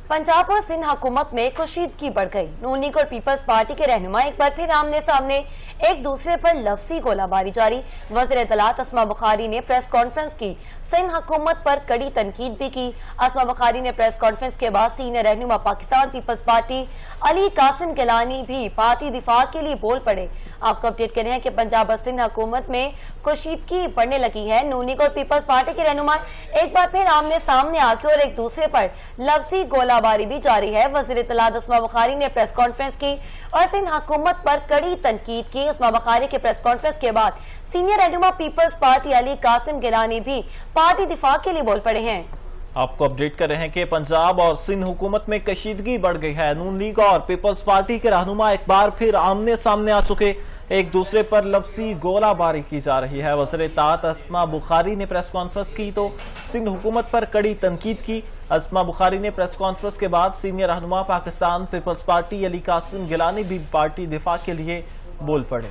पंजाब और सिंध हुकूमत में कशीदगी बढ़ गई। नून लीग और पीपल्स पार्टी के रहनुमा एक बार फिर आमने सामने, एक दूसरे पर लफ्जी गोलाबारी जारी। वज़ीर इत्तलात अस्मा बुखारी ने प्रेस कॉन्फ्रेंस की, सिंध हुकूमत पर कड़ी तनकीद भी की। अस्मा बुखारी ने प्रेस कॉन्फ्रेंस के बाद सीनियर रहनुमा पाकिस्तान पीपल्स पार्टी अली कासिम गिलानी भी पार्टी दिफा के लिए बोल पड़े। आपको अपडेट कर रहे हैं कि पंजाब और सिंध हुकूमत में कशीदगी बढ़ने लगी है। नून लीग और पीपल्स पार्टी के रहनुमा एक बार फिर आमने सामने आके और एक दूसरे पर लफ्जी गोलाबारी भी जारी है। वज़ीर इत्तलात अस्मा बुखारी ने प्रेस कॉन्फ्रेंस की और सिंध हुकूमत पर कड़ी तनकीद की। अस्मा बुखारी के प्रेस कॉन्फ्रेंस के बाद सीनियर रहनुमा पीपल्स पार्टी अली कासिम गिलानी भी पार्टी दिफा के लिए बोल पड़े हैं। आपको अपडेट कर रहे हैं कि पंजाब और सिंध हुकूमत में कशीदगी बढ़ गई है। नून लीग और पीपल्स पार्टी के रहनुमा एक बार फिर आमने सामने आ चुके, एक दूसरे पर लफ्जी गोलाबारी की जा रही है। वज़ीर इत्तलात अस्मा बुखारी ने प्रेस कॉन्फ्रेंस की तो सिंध हुकूमत पर कड़ी तनकीद की। अस्मा बुखारी ने प्रेस कॉन्फ्रेंस के बाद सीनियर रहनुमा पाकिस्तान पीपल्स पार्टी अली कासिम गिलानी भी पार्टी दिफा के लिए बोल पड़े।